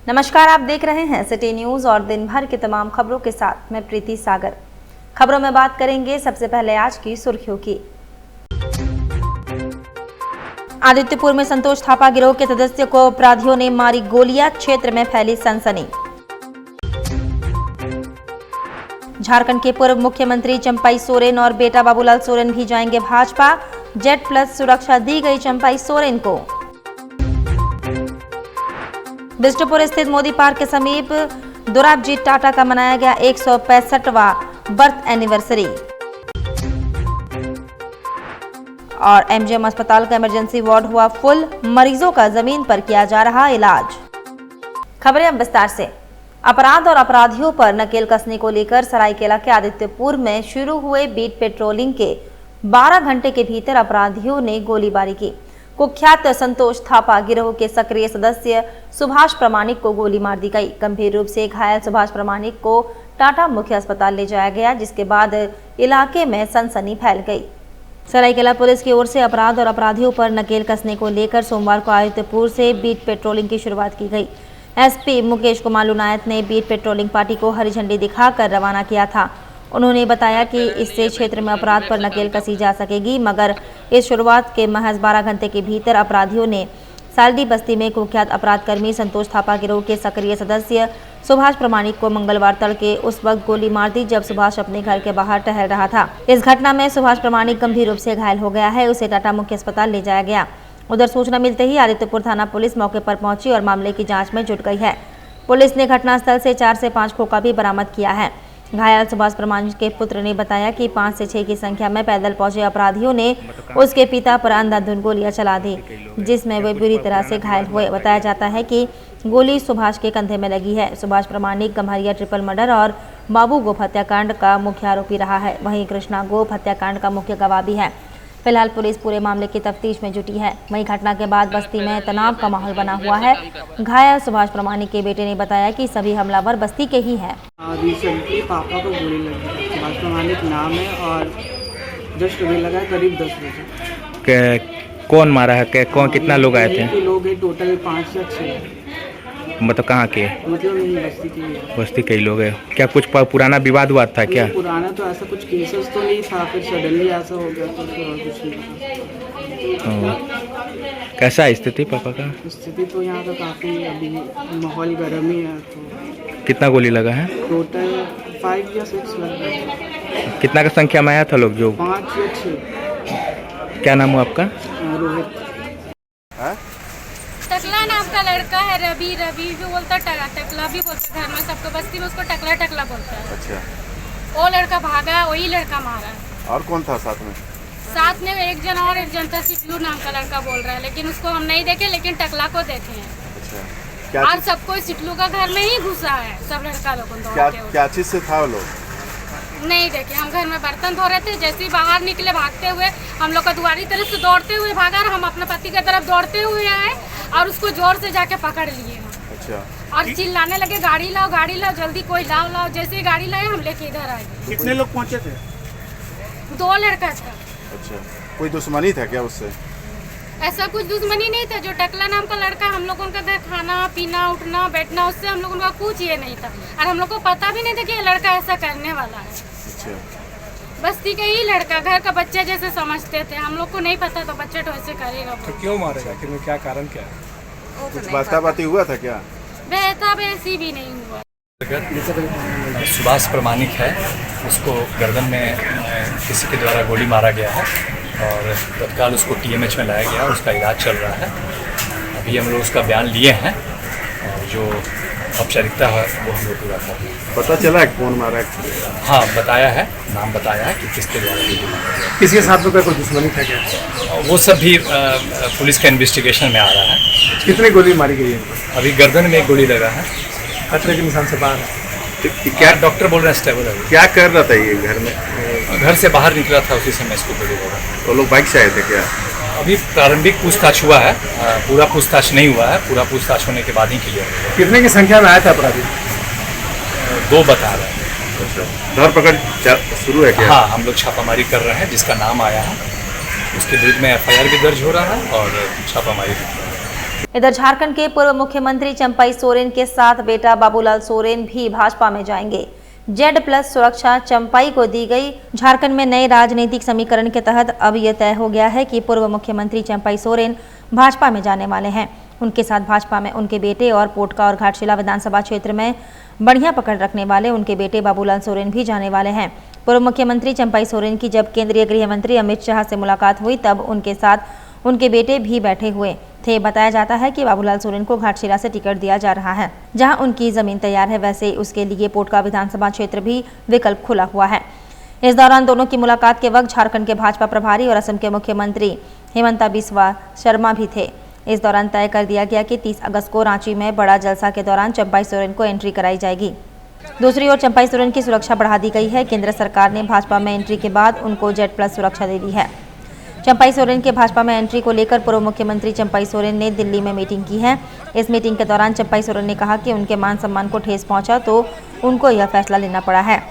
नमस्कार, आप देख रहे हैं सिटी न्यूज और दिन भर की तमाम खबरों के साथ मैं प्रीति सागर। खबरों में बात करेंगे सबसे पहले आज की सुर्खियों की। आदित्यपुर में संतोष थापा गिरोह के सदस्य को अपराधियों ने मारी गोलियां, क्षेत्र में फैली सनसनी। झारखंड के पूर्व मुख्यमंत्री चंपाई सोरेन और बेटा बाबूलाल सोरेन भी जाएंगे भाजपा, जेड+ सुरक्षा दी गई चंपाई सोरेन को। बिष्टुपुर स्थित मोदी पार्क के समीप दोराबजी टाटा का मनाया गया 165वां बर्थ एनिवर्सरी। और एमजीएम अस्पताल का इमरजेंसी वार्ड हुआ फुल, मरीजों का जमीन पर किया जा रहा इलाज। खबरें अब विस्तार से। अपराध और अपराधियों पर नकेल कसने को लेकर सरायकेला के आदित्यपुर में शुरू हुए बीट पेट्रोलिंग के 12 घंटे के भीतर अपराधियों ने गोलीबारी की। कुख्यात संतोष थापा गिरोह के सक्रिय सदस्य सुभाष प्रमाणिक को गोली मार दी गई। गंभीर रूप से घायल सुभाष प्रमाणिक को टाटा मुख्य अस्पताल ले जाया गया, जिसके बाद इलाके में सनसनी फैल गई। सरायकेला पुलिस की ओर से अपराध और अपराधियों पर नकेल कसने को लेकर सोमवार को आदित्यपुर से बीट पेट्रोलिंग की शुरुआत की गई। एसपी मुकेश कुमार लुनायत ने बीट पेट्रोलिंग पार्टी को हरी झंडी दिखाकर रवाना किया था। उन्होंने बताया कि इससे क्षेत्र में अपराध पर नकेल कसी जा सकेगी, मगर इस शुरुआत के महज 12 घंटे के भीतर अपराधियों ने सालडी बस्ती में कुख्यात अपराध कर्मी संतोष थापा गिरोह के सक्रिय सदस्य सुभाष प्रमाणिक को मंगलवार तड़के उस वक्त गोली मार दी जब सुभाष अपने घर के बाहर टहल रहा था। इस घटना में सुभाष प्रमाणिक गंभीर रूप से घायल हो गया है, उसे टाटा मुख्य अस्पताल ले जाया गया। उधर सूचना मिलते ही आदित्यपुर थाना पुलिस मौके पर पहुंची और मामले की जाँच में जुट गई है। पुलिस ने घटनास्थल से 4 से 5 खोखा भी बरामद किया है। घायल सुभाष प्रमाणिक के पुत्र ने बताया कि 5 से 6 की संख्या में पैदल पहुंचे अपराधियों ने उसके पिता पर अंधाधुंध गोलियां चला दी, जिसमें वे बुरी तरह से घायल हुए। बताया जाता है कि गोली सुभाष के कंधे में लगी है। सुभाष प्रमाणिक गम्हरिया ट्रिपल मर्डर और बाबू गोप हत्याकांड का मुख्य आरोपी रहा है, वहीं कृष्णा गोप हत्याकांड का मुख्य गवाह भी है। फिलहाल पुलिस पूरे मामले की तफ्तीश में जुटी है। वहीं घटना के बाद बस्ती में तनाव का माहौल बना हुआ है। घायल सुभाष प्रमाणिक के बेटे ने बताया कि सभी हमलावर बस्ती के ही हैं। रिसेंटली पापा को गोली लगी, सुभाष प्रमाणिक नाम है और जस्ट अभी लगा करीब 10 बजे। कौन मारा है? कौन कितना लोग आए थे? लोग हैं टोटल 5 या 6। मतलब कहाँ के? मतलब यही बस्ती के लिए। बस्ती के ही लोग हैं। क्या कुछ पुराना विवाद हुआ था क्या? पुराना तो ऐसा कुछ केसेस तो नहीं था, फिर सडनली ऐसा हो गया तो फिर और कुछ नहीं। कैसा है स्थिति पापा का? स्थिति तो यहाँ का काफ़ी अभी माहौल गर्म ही है। तो कितना गोली लगा है? टोटल 5 या 6 लगा। कितना का संख्या में आया था लोग? जो 5 या 6। क्या नाम हुआ आपका? रोहित। टकला नाम का लड़का है, रवि भी बोलता है, टकला भी बोलता है। घर में सबको बस्ती में उसको टकला बोलता है। अच्छा। वो लड़का भागा, वही लड़का मारा। और कौन था साथ में? साथ में एक जन और एक जन था, सिटलू नाम का लड़का बोल रहा है, लेकिन उसको हम नहीं देखे, लेकिन टकला को देखे हैं। अच्छा। और सबको सिटलू का घर में ही घुसा है, सब लड़का लोग। क्या चीज से था वो लोग? नहीं देखे, हम घर में बर्तन धो रहे थे, जैसे ही बाहर निकले भागते हुए, हम लोग का दुआरी तरफ से दौड़ते हुए भागा और हम अपने पति की तरफ दौड़ते हुए आए और उसको जोर से जाके पकड़ लिए। अच्छा। और चिल्लाने लगे, गाड़ी लाओ जल्दी, कोई लाओ। जैसे ही गाड़ी लाए हम लेके इधर आए। कितने लोग पहुँचे थे? 2 लड़का था। अच्छा। कोई दुश्मनी था क्या उससे? ऐसा कुछ दुश्मनी नहीं था। जो टकला नाम का लड़का, हम लोगों का खाना पीना उठना बैठना, उससे हम लोगों का कुछ ये नहीं था और हम लोग को पता भी नहीं था कि ये लड़का ऐसा करने वाला है। अच्छा। बस्ती का ही लड़का, घर का बच्चा जैसे समझते थे, हम लोग को नहीं पता था बच्चा तो ऐसे करेगा। तो क्यों मारेगा? आखिर क्या कारण क्या है? कुछ बात हुआ था क्या? बेहता वैसी भी नहीं हुआ। सुभाष प्रमाणिक है, उसको गर्दन में किसी के द्वारा गोली मारा गया है और तत्काल उसको TMH में लाया गया, उसका इलाज चल रहा है। अभी हम लोग उसका बयान लिए हैं और जो औपचारिकता है वो हम लोग पूरा कर रहे हैं। पता चला है कौन मारा है? हाँ, बताया है, नाम बताया है कि किसके द्वारा गोली मारा गया। किसके साथ में कोई दुश्मनी था क्या? वो सब भी पुलिस के इन्वेस्टिगेशन में आ रहा है। कितने गोली मारी गई है? अभी गर्दन में एक गोली लगा है, खतरे के निशान से बाहर है। क्या डॉक्टर बोल रहे हैं स्टेबल है। क्या कर रहा था ये घर में? घर से बाहर निकला था, उसी समय इसको गोली लगा। वो लोग बाइक से आए थे क्या? अभी प्रारंभिक पूछताछ हुआ है, पूरा पूछताछ नहीं हुआ है, पूरा पूछताछ होने के बाद ही क्लियर होगा। कितने की संख्या में आया था अपराधी? 2 बता रहे हैं। अच्छा। धरपकड़ शुरू है क्या? हाँ, हम लोग छापामारी कर रहे हैं, जिसका नाम आया है उसके विरुद्ध में FIR भी दर्ज हो रहा है और छापामारी भी कर रहे हैं। इधर झारखंड के पूर्व मुख्यमंत्री चंपाई सोरेन के साथ बेटा बाबूलाल सोरेन भी भाजपा में जाएंगे। Z+ सुरक्षा चंपाई को दी गई। झारखंड में नए राजनीतिक समीकरण के तहत अब यह तय हो गया है कि पूर्व मुख्यमंत्री चंपाई सोरेन भाजपा में जाने वाले हैं। उनके साथ भाजपा में उनके बेटे और पोटका और घाटशिला विधानसभा क्षेत्र में बढ़िया पकड़ रखने वाले उनके बेटे बाबूलाल सोरेन भी जाने वाले हैं। पूर्व मुख्यमंत्री चंपाई सोरेन की जब केंद्रीय गृह मंत्री अमित शाह से मुलाकात हुई तब उनके साथ उनके बेटे भी बैठे हुए थे। बताया जाता है कि बाबूलाल सोरेन को घाटशिला से टिकट दिया जा रहा है, जहां उनकी जमीन तैयार है, वैसे उसके लिए पोटका विधानसभा क्षेत्र भी विकल्प खुला हुआ है। इस दौरान दोनों की मुलाकात के वक्त झारखंड के भाजपा प्रभारी और असम के मुख्यमंत्री हिमंता बिस्वा शर्मा भी थे। इस दौरान तय कर दिया गया कि 30 अगस्त को रांची में बड़ा जलसा के दौरान चंपाई सोरेन को एंट्री कराई जाएगी। दूसरी ओर चंपाई सोरेन की सुरक्षा बढ़ा दी गई है। केंद्र सरकार ने भाजपा में एंट्री के बाद उनको Z+ सुरक्षा दे दी है। चंपाई सोरेन के भाजपा में एंट्री को लेकर पूर्व मुख्यमंत्री चंपाई सोरेन ने दिल्ली में मीटिंग की है। इस मीटिंग के दौरान चंपाई सोरेन ने कहा कि उनके मान सम्मान को ठेस पहुंचा तो उनको यह फैसला लेना पड़ा है।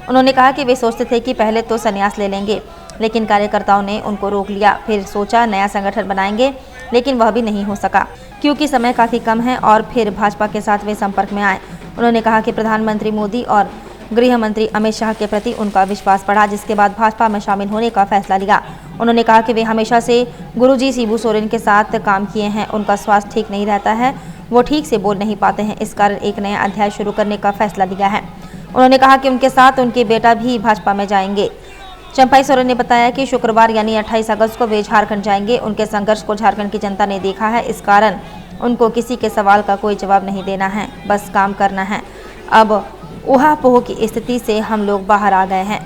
उन्होंने कहा कि वे सोचते थे कि पहले तो संन्यास ले लेंगे, लेकिन कार्यकर्ताओं ने उनको रोक लिया। फिर सोचा नया संगठन बनाएंगे, लेकिन वह भी नहीं हो सका क्योंकि समय काफ़ी कम है और फिर भाजपा के साथ वे संपर्क में आए। उन्होंने कहा कि प्रधानमंत्री मोदी और गृह मंत्री अमित शाह के प्रति उनका विश्वास बढ़ा, जिसके बाद भाजपा में शामिल होने का फैसला लिया। उन्होंने कहा कि वे हमेशा से गुरुजी शिबू सोरेन के साथ काम किए हैं। उनका स्वास्थ्य ठीक नहीं रहता है, वो ठीक से बोल नहीं पाते हैं, इस कारण एक नया अध्याय शुरू करने का फैसला लिया है। उन्होंने कहा कि उनके साथ उनके बेटा भी भाजपा में जाएंगे। चंपाई सोरेन ने बताया कि शुक्रवार यानी 28 अगस्त को वे झारखंड जाएंगे। उनके संघर्ष को झारखंड की जनता ने देखा है, इस कारण उनको किसी के सवाल का कोई जवाब नहीं देना है, बस काम करना है। अब ऊहापोह की स्थिति से हम लोग बाहर आ गए हैं।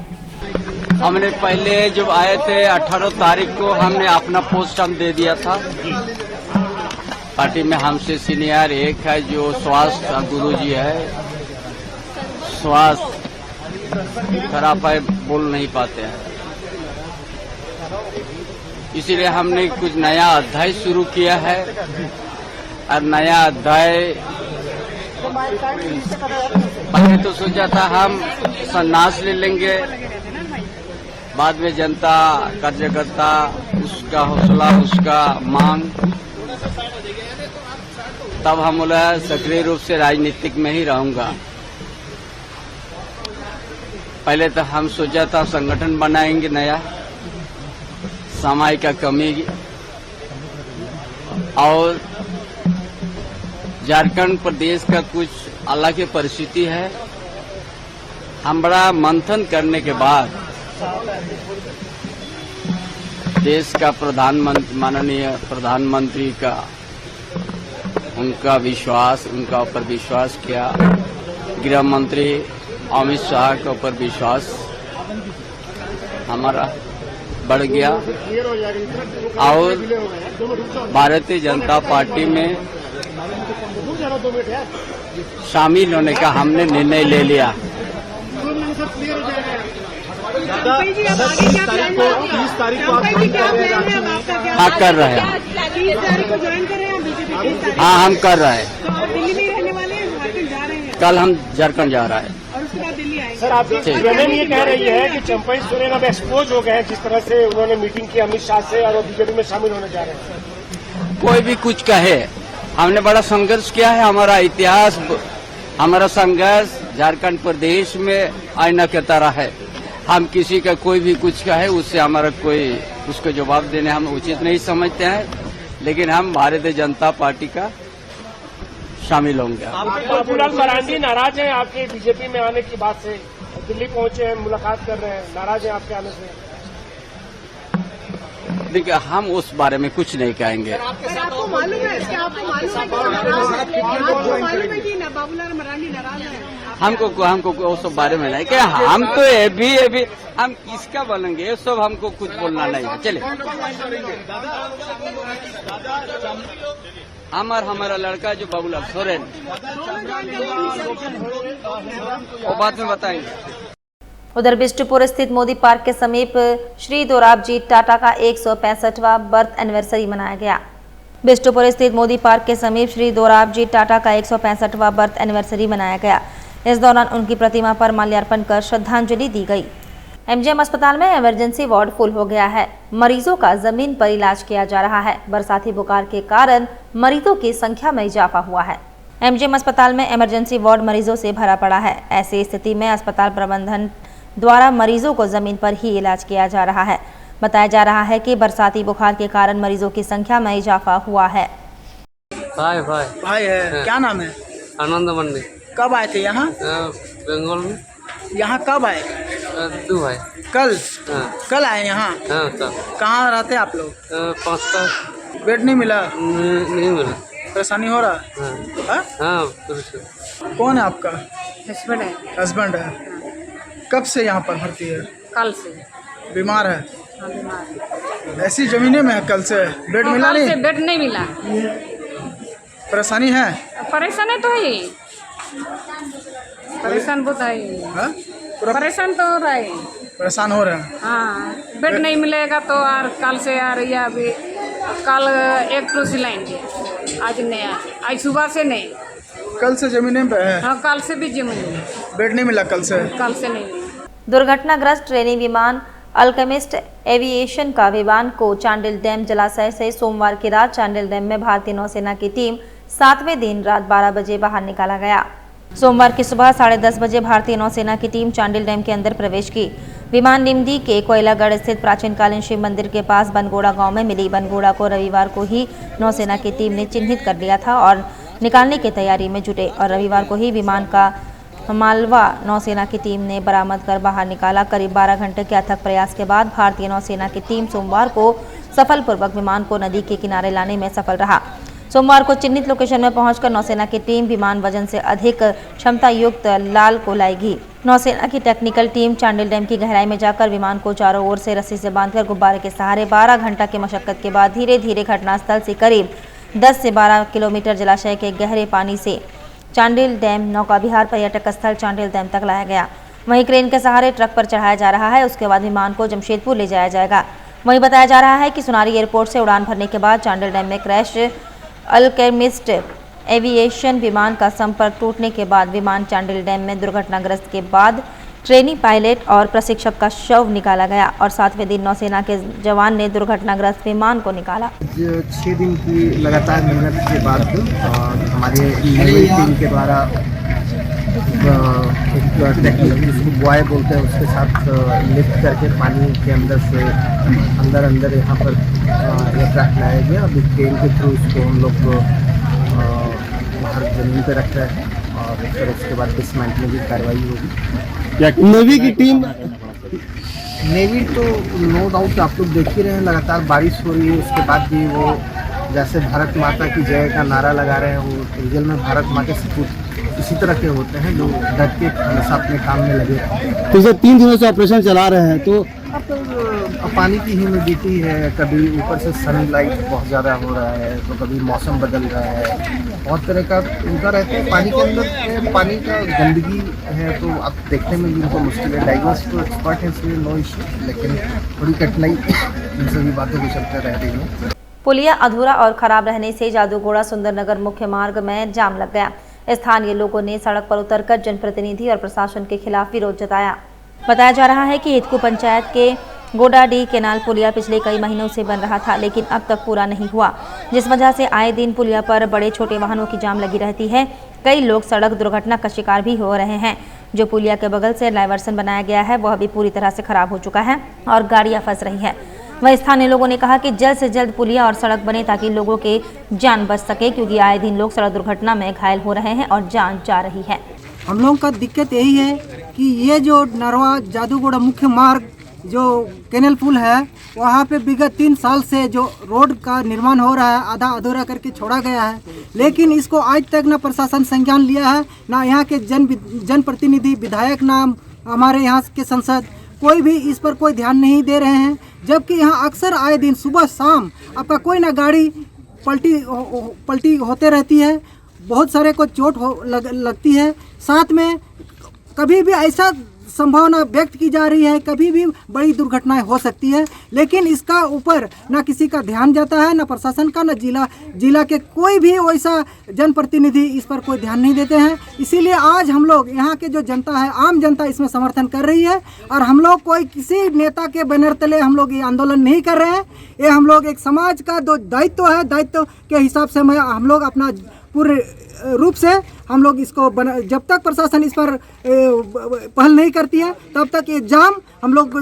हमने पहले जब आए थे 18 तारीख को हमने अपना पोस्ट हम दे दिया था। पार्टी में हमसे सीनियर एक है जो स्वास्थ्य गुरुजी है, स्वास्थ्य खराब है, बोल नहीं पाते हैं, इसीलिए हमने कुछ नया अध्याय शुरू किया है। और नया अध्याय पहले तो सोचा था हम संन्यास ले लेंगे, बाद में जनता कार्यकर्ता उसका हौसला उसका मांग, तब हम बोला सक्रिय रूप से राजनीतिक में ही रहूंगा। पहले तो हम सोचा था संगठन बनाएंगे नया, समय का कमी और झारखंड प्रदेश का कुछ अलग ही परिस्थिति है। हम बड़ा मंथन करने के बाद देश का प्रधानमंत्री माननीय प्रधानमंत्री का उनका विश्वास उनका ऊपर विश्वास किया, गृह मंत्री अमित शाह के ऊपर विश्वास हमारा बढ़ गया और भारतीय जनता पार्टी में शामिल होने का हमने निर्णय ले लिया। हाँ कर रहे हैं, हाँ हम कर रहे हैं। कल हम झारखंड जा रहे हैं। सर आप ये कह रही है कि चंपाई सोरेन अब एक्सपोज हो गए हैं, जिस तरह से उन्होंने मीटिंग की अमित शाह से और बीजेपी में शामिल होने जा रहे हैं। कोई भी कुछ कहे, हमने बड़ा संघर्ष किया है। हमारा इतिहास हमारा संघर्ष झारखंड प्रदेश में आईना की तरह है। हम किसी का कोई भी कुछ कहे उससे हमारा कोई उसको जवाब देने हम उचित नहीं समझते हैं, लेकिन हम भारतीय जनता पार्टी का शामिल होंगे। बाबूलाल मरांडी नाराज हैं आपके बीजेपी में आने की बात से, दिल्ली पहुंचे हैं, मुलाकात कर रहे हैं, नाराज हैं आपके आने से? देखिए हम उस बारे में कुछ नहीं कहेंगे। आपको मालूम है कि बाबूलाल मरांडी नाराज है? हमको उस सब बारे में नहीं क्या, हम तो अभी हम किसका बोलेंगे, ये सब हमको कुछ बोलना नहीं है। चले हमारा लड़का जो बाबूलाल सोरेन वो बाद में बताएंगे। उधर बिष्टुपुर स्थित मोदी पार्क के समीप श्री दोराबजी टाटा का 165वां बर्थ एनिवर्सरी मनाया गया। बिष्टुपुर स्थित मोदी पार्क के समीप श्री दोराबजी टाटा का 165वां बर्थ एनिवर्सरी मनाया गया। इस दौरान उनकी प्रतिमा पर माल्यार्पण कर श्रद्धांजलि दी गई। एमजीएम अस्पताल में इमरजेंसी वार्ड फुल हो गया है। मरीजों का जमीन पर इलाज किया जा रहा है। बरसाती बुखार के कारण मरीजों की संख्या में इजाफा हुआ है। एमजीएम अस्पताल में इमरजेंसी वार्ड मरीजों से भरा पड़ा है। ऐसी स्थिति में अस्पताल प्रबंधन द्वारा मरीजों को जमीन पर ही इलाज किया जा रहा है। बताया जा रहा है कि बरसाती बुखार के कारण मरीजों की संख्या में इजाफा हुआ है। भाई है, क्या नाम है? आनंद मंडी। कब आए थे यहाँ? बंगाल में। यहाँ कब आए? दो भाई। कल? हाँ। कल आए यहाँ? हाँ कल। कहाँ रहते आप लोग? 5 का। बेड नहीं मिला? नहीं मिला। परेशानी हो रहा? हाँ। हाँ। कौन है आपका? हस्बैंड है। हस्बैंड है। कब से यहाँ पर भर्ती है? कल से। बीमार है? हाँ, बीमार है। ऐसी जमीने में है कल से? बेड मिला कल नहीं? से बेड नहीं मिला। परेशानी है? परेशान तो है, परेशान बहुत है। हाँ? पूरा परेशान तो हो रहा है। परेशान हो रहे हैं? हाँ, बेड नहीं मिलेगा तो यार कल से आ रही है। अभी कल एक तो सिलाएंगे, आज नहीं, आज सुबह से नहीं। कल से जमीने पे है? हाँ, कल से भी जमीन। बेड नहीं मिला कल से? कल से नहीं। दुर्घटनाग्रस्त ट्रेनी विमान अल्केमिस्ट एविएशन का विमान को चांडिल डैम जलाशय से सोमवार की रात चांडिल डैम में भारतीय नौसेना की टीम 7वें दिन रात 12 बजे बाहर निकाला गया। सोमवार की सुबह 10:30 बजे भारतीय नौसेना की टीम चांडिल डैम के अंदर प्रवेश की। विमान निमदी के कोयलागढ़ स्थित प्राचीनकालीन शिव मंदिर के पास बनगोड़ा गांव में मिली। बनगोड़ा को रविवार को ही नौसेना की टीम ने चिन्हित कर लिया था और निकालने की तैयारी में जुटे और रविवार को ही विमान का मालवा नौसेना की टीम ने बरामद कर बाहर निकाला। करीब 12 घंटे के अथक प्रयास के बाद भारतीय नौसेना की टीम सोमवार को सफलपूर्वक विमान को नदी के किनारे लाने में सफल रहा। सोमवार को चिन्हित लोकेशन में पहुंचकर नौसेना की टीम विमान वजन से अधिक क्षमता युक्त लाल को लाएगी। नौसेना की टेक्निकल टीम चांडिल डैम की गहराई में जाकर विमान को चारों ओर से रस्सी से बांधकर गुब्बारे के सहारे 12 घंटा की मशक्कत के बाद धीरे धीरे घटनास्थल से करीब 10 से 12 किलोमीटर जलाशय के गहरे पानी से चांडिल डैम नौका विहार पर्यटक स्थल चांडिल डैम तक लाया गया। वहीं क्रेन के सहारे ट्रक पर चढ़ाया जा रहा है। उसके बाद विमान को जमशेदपुर ले जाया जाएगा। वहीं बताया जा रहा है कि सुनारी एयरपोर्ट से उड़ान भरने के बाद चांडिल डैम में क्रैश अल्केमिस्ट एविएशन विमान का संपर्क टूटने के बाद विमान चांडिल डैम में दुर्घटनाग्रस्त के बाद ट्रेनी पायलट और प्रशिक्षक का शव निकाला गया और 7वें दिन नौसेना के जवान ने दुर्घटनाग्रस्त विमान को निकाला। 6 दिन की लगातार मेहनत के बाद हमारे नेवल टीम के द्वारा एक टेक्निक जिसको बॉय बोलते हैं उसके साथ लिफ्ट करके पानी के अंदर से अंदर यहाँ पर एयरक्राफ्ट लाया गया। अभी ट्रेन के थ्रू इसको हम लोग बाहर जमीन पर रख रहे हैं और फिर उसके बाद डिसमेंटलिंग की कार्रवाई होगी। नेवी की टीम नेवी तो नो डाउट आप लोग देख ही रहे हैं, लगातार बारिश हो रही है। उसके बाद भी वो जैसे भारत माता की जय का नारा लगा रहे हैं, वो रियल में भारत माँ के सपूत इसी तरह के होते हैं जो डट के हमेशा अपने काम में लगे। तो सर 3 दिनों से ऑपरेशन चला रहे हैं तो अब पानी की ह्यूमिडिटी है, कभी ऊपर से सनलाइट बहुत ज़्यादा हो रहा है तो कभी मौसम बदल रहा है, बहुत तरह का उनका रहता है। पानी के अंदर पानी का गंदगी है तो आप देखने में भी उनको मुश्किल है। डाइग्नोस तो एक्सपर्ट है इसलिए नो इश्यू, लेकिन थोड़ी कठिनाई इन सभी बातों को चलते रह रही है। पुलिया अधूरा और खराब रहने से जादूगोड़ा सुंदरनगर मुख्य मार्ग में जाम लग गया। स्थानीय लोगों ने सड़क पर उतरकर जनप्रतिनिधि और प्रशासन के खिलाफ विरोध जताया। बताया जा रहा है कि हितकू पंचायत के गोडाडी केनाल पुलिया पिछले कई महीनों से बन रहा था लेकिन अब तक पूरा नहीं हुआ, जिस वजह से आए दिन पुलिया पर बड़े छोटे वाहनों की जाम लगी रहती है। कई लोग सड़क दुर्घटना का शिकार भी हो रहे हैं। जो पुलिया के बगल से डायवर्सन बनाया गया है वह भी पूरी तरह से खराब हो चुका है और गाड़ियां फंस रही है। वहीं स्थानीय लोगों ने कहा कि जल्द से जल्द पुलिया और सड़क बने ताकि लोगों के जान बच सके, क्योंकि आए दिन लोग सड़क दुर्घटना में घायल हो रहे हैं और जान जा रही है। हम लोगों का दिक्कत यही है कि ये जो नरवा जादूगोड़ा मुख्य मार्ग जो कैनल पुल है वहाँ पे विगत 3 साल से जो रोड का निर्माण हो रहा है आधा अधूरा करके छोड़ा गया है, लेकिन इसको आज तक ना प्रशासन संज्ञान लिया है, ना यहाँ के जनप्रतिनिधि विधायक, ना हमारे यहाँ के संसद, कोई भी इस पर कोई ध्यान नहीं दे रहे हैं। जबकि यहाँ अक्सर आए दिन सुबह शाम आपका कोई ना गाड़ी पलटी होते रहती है, बहुत सारे को चोट लगती है। साथ में कभी भी ऐसा संभावना व्यक्त की जा रही है, कभी भी बड़ी दुर्घटनाएं हो सकती है, लेकिन इसका ऊपर ना किसी का ध्यान जाता है, ना प्रशासन का, ना जिला के कोई भी वैसा जनप्रतिनिधि इस पर कोई ध्यान नहीं देते हैं। इसीलिए आज हम लोग यहाँ के जो जनता है, आम जनता इसमें समर्थन कर रही है और हम लोग कोई किसी नेता के बैनर तले हम लोग ये आंदोलन नहीं कर रहे हैं। ये हम लोग एक समाज का जो दायित्व है, दायित्व के हिसाब से हम लोग अपना पूरे रूप से हम लोग इसको जब तक प्रशासन इस पर पहल नहीं करती है तब तक ये जाम हम लोग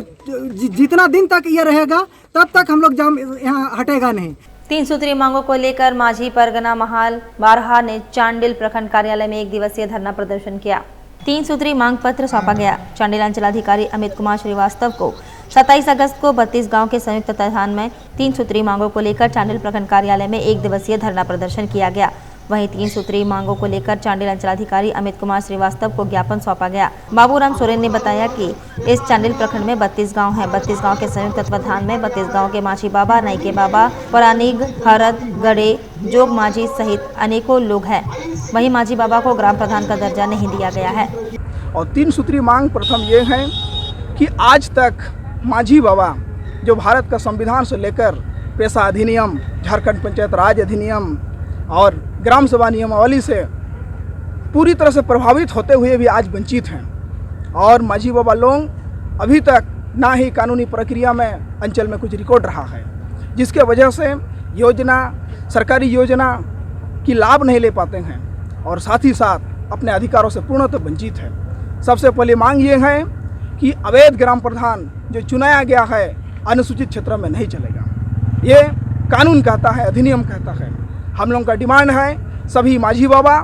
जितना दिन तक ये रहेगा तब तक हम लोग जाम यहाँ हटेगा नहीं। 3 सूत्री मांगों को लेकर माझी परगना महाल बारहा ने चांडिल प्रखंड कार्यालय में 1 दिवसीय धरना प्रदर्शन किया। 3 सूत्री मांग पत्र सौंपा गया। चांडिल अंचलाधिकारी अमित कुमार श्रीवास्तव को 27 अगस्त को 32 गांव के संयुक्त तत्वाधान में 3 सूत्री मांगों को लेकर चांडिल प्रखंड कार्यालय में 1 दिवसीय धरना प्रदर्शन किया गया। वहीं 3 सूत्री मांगों को लेकर चांडिल अंचलाधिकारी अमित कुमार श्रीवास्तव को ज्ञापन सौंपा गया। बाबूराम सोरेन ने बताया कि इस चांडिल प्रखंड में 32 गांव हैं। 32 गांव के संयुक्त तत्वाधान में 32 गांव के माझी बाबा, नाइके बाबा, परानिग, हरद, गड़े, जोग माझी सहित अनेकों लोग हैं। वहीं माझी बाबा को ग्राम प्रधान का दर्जा नहीं दिया गया है। और 3 सूत्री मांग प्रथम ये है कि आज तक माझी बाबा जो भारत का संविधान से लेकर पेशा अधिनियम, झारखंड पंचायत राज अधिनियम और ग्राम सभा नियमावली से पूरी तरह से प्रभावित होते हुए भी आज वंचित हैं। और माझी बाबा लोग अभी तक ना ही कानूनी प्रक्रिया में अंचल में कुछ रिकॉर्ड रहा है, जिसके वजह से योजना, सरकारी योजना की लाभ नहीं ले पाते हैं और साथ ही साथ अपने अधिकारों से पूर्णतः वंचित है। सबसे पहली मांग ये है कि अवैध ग्राम प्रधान जो चुनाया गया है अनुसूचित क्षेत्र में नहीं चलेगा। ये कानून कहता है, अधिनियम कहता है। हम लोगों का डिमांड है सभी माझी बाबा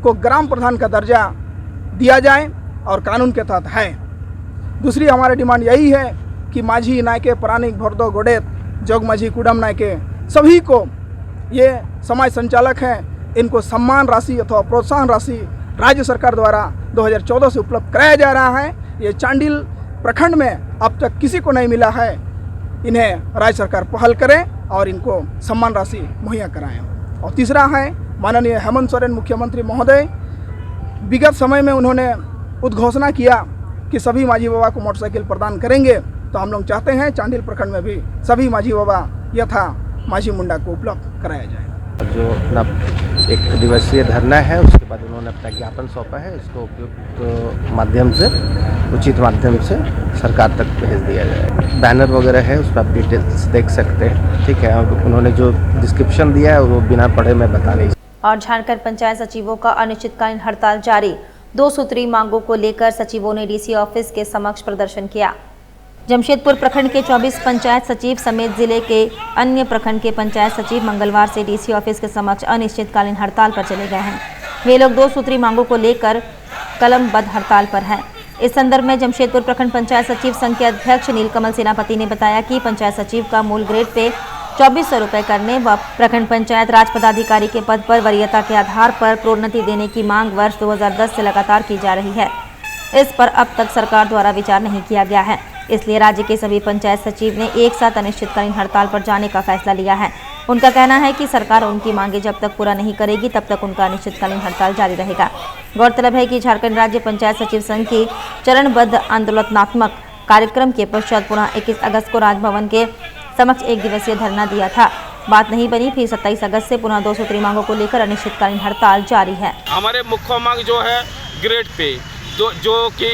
को ग्राम प्रधान का दर्जा दिया जाए और कानून के तहत है। दूसरी हमारी डिमांड यही है कि माझी, नायके, परानिक, भरदो, गोडेत, जोग माझी, कुडम नायके सभी को ये समाज संचालक हैं, इनको सम्मान राशि अथवा प्रोत्साहन राशि राज्य सरकार द्वारा 2014 से उपलब्ध कराया जा रहा है। ये चांडिल प्रखंड में अब तक किसी को नहीं मिला है। इन्हें राज्य सरकार पहल करे और इनको सम्मान राशि मुहैया कराएं। और तीसरा है माननीय हेमंत सोरेन मुख्यमंत्री महोदय, विगत समय में उन्होंने उद्घोषणा किया कि सभी माझी बाबा को मोटरसाइकिल प्रदान करेंगे, तो हम लोग चाहते हैं चांडिल प्रखंड में भी सभी माझी बाबा यथा माझी मुंडा को उपलब्ध कराया जाए। जो अपना 1 दिवसीय धरना है उसके बाद उन्होंने अपना ज्ञापन सौंपा है, इसको उपयुक्त माध्यम से, उचित माध्यम से सरकार तक भेज दिया जाए। बैनर वगैरह है, उस पर आप डिटेल्स देख सकते हैं, ठीक है। उन्होंने जो डिस्क्रिप्शन दिया है वो बिना पढ़े मैं बता नहीं। और झारखंड पंचायत सचिवों का अनिश्चितकालीन हड़ताल जारी। 2 सूत्री मांगों को लेकर सचिवों ने डीसी ऑफिस के समक्ष प्रदर्शन किया। जमशेदपुर प्रखंड के 24 पंचायत सचिव समेत जिले के अन्य प्रखंड के पंचायत सचिव मंगलवार से डीसी ऑफिस के समक्ष अनिश्चितकालीन हड़ताल पर चले गए हैं। वे लोग 2 सूत्री मांगों को लेकर कलमबद्ध हड़ताल पर हैं। इस संदर्भ में जमशेदपुर प्रखंड पंचायत सचिव संघ के अध्यक्ष नीलकमल सेनापति ने बताया कि पंचायत सचिव का मूल ग्रेड पे 2400 रुपये करने व प्रखंड पंचायत राज पदाधिकारी के पद पर वरीयता के आधार पर प्रोन्नति देने की मांग वर्ष 2010 से लगातार की जा रही है। इस पर अब तक सरकार द्वारा विचार नहीं किया गया है, इसलिए राज्य के सभी पंचायत सचिव ने एक साथ अनिश्चितकालीन हड़ताल पर जाने का फैसला लिया है। उनका कहना है कि सरकार उनकी मांगे जब तक पूरा नहीं करेगी तब तक उनका अनिश्चितकालीन हड़ताल जारी रहेगा। गौरतलब है कि झारखंड राज्य पंचायत सचिव संघ की चरणबद्ध आंदोलनात्मक कार्यक्रम के पश्चात पुनः 21 अगस्त को राजभवन के समक्ष 1 दिवसीय धरना दिया था। बात नहीं बनी, फिर 27 अगस्त से पुनः 2 सूत्री मांगों को लेकर अनिश्चितकालीन हड़ताल जारी है। हमारे मुख्य मांग जो है ग्रेड पे जो कि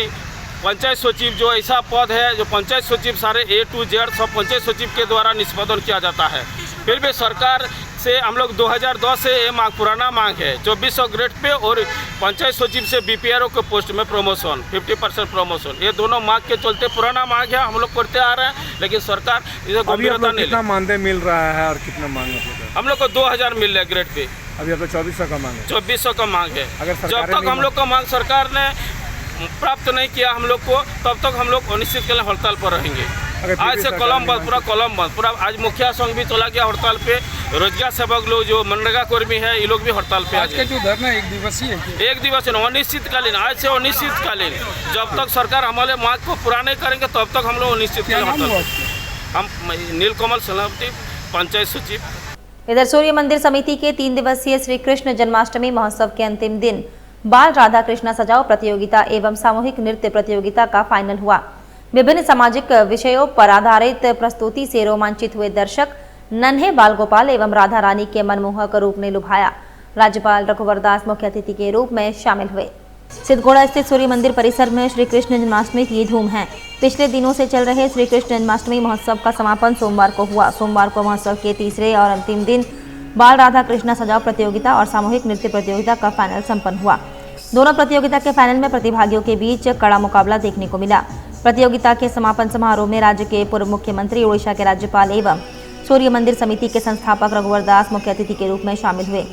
पंचायत सचिव जो ऐसा पद है जो पंचायत सचिव सारे A to Z सब पंचायत सचिव के द्वारा निष्पादन किया जाता है। फिर भी सरकार से हम लोग 2010 से ये मांग पुराना मांग है 2400 ग्रेड पे और पंचायत सचिव से BPRO के पोस्ट में प्रमोशन 50% प्रमोशन, ये दोनों मांग के चलते पुराना मांग है, हम लोग करते आ रहे हैं, लेकिन सरकार इसे गंभीरता नहीं। कितना मानदेय मिल रहा है और कितना मांग हम लोग को 2000 मिल रहा है ग्रेड पे। अभी आप 2400 का मांग है। 2400 का मांग है। अगर जब तक हम लोग का मांग सरकार ने प्राप्त नहीं किया हम लोग को, तब तक हम लोग अनिश्चितकालीन हड़ताल पर रहेंगे। आज से कलम बंद, पूरा आज मुखिया संघ भी चला गया हड़ताल पे, रोजगार सेवक लोग जो मनरेगा कर्मी है ये लोग भी हड़ताल पे। आज का जो धरना 1 दिवसीय है, 1 दिवसीय अनिश्चितकालीन, आज से अनिश्चितकालीन, जब तक सरकार हमारे मांग को पूरा नहीं करेंगे तब तक हम लोग अनिश्चितकालीन हड़ताल। हम नीलकमल सेनापति, पंचायत सचिव। इधर सूर्य मंदिर समिति के 3 दिवसीय श्री कृष्ण जन्माष्टमी महोत्सव के अंतिम दिन बाल राधा कृष्णा सजाओ प्रतियोगिता एवं सामूहिक नृत्य प्रतियोगिता का फाइनल हुआ। विभिन्न सामाजिक विषयों पर आधारित प्रस्तुति से रोमांचित हुए दर्शक नन्हे बाल गोपाल एवं राधा रानी के मनमोहक रूप ने लुभाया। राज्यपाल रघुवर दास मुख्य अतिथि के रूप में शामिल हुए। सिद्धगोड़ा स्थित सूर्य मंदिर परिसर में श्री कृष्ण जन्माष्टमी की धूम है। पिछले दिनों से चल रहे श्री कृष्ण जन्माष्टमी महोत्सव का समापन सोमवार को हुआ। सोमवार को महोत्सव के तीसरे और अंतिम दिन बाल राधा कृष्णा सजाओ प्रतियोगिता और सामूहिक नृत्य प्रतियोगिता का फाइनल संपन्न हुआ। दोनों प्रतियोगिता के फाइनल में प्रतिभागियों के बीच कड़ा मुकाबला देखने को मिला। प्रतियोगिता के समापन समारोह में राज्य के पूर्व मुख्यमंत्री, उड़ीसा के राज्यपाल एवं सूर्य मंदिर समिति के संस्थापक रघुवर दास मुख्य अतिथि के रूप में शामिल हुए।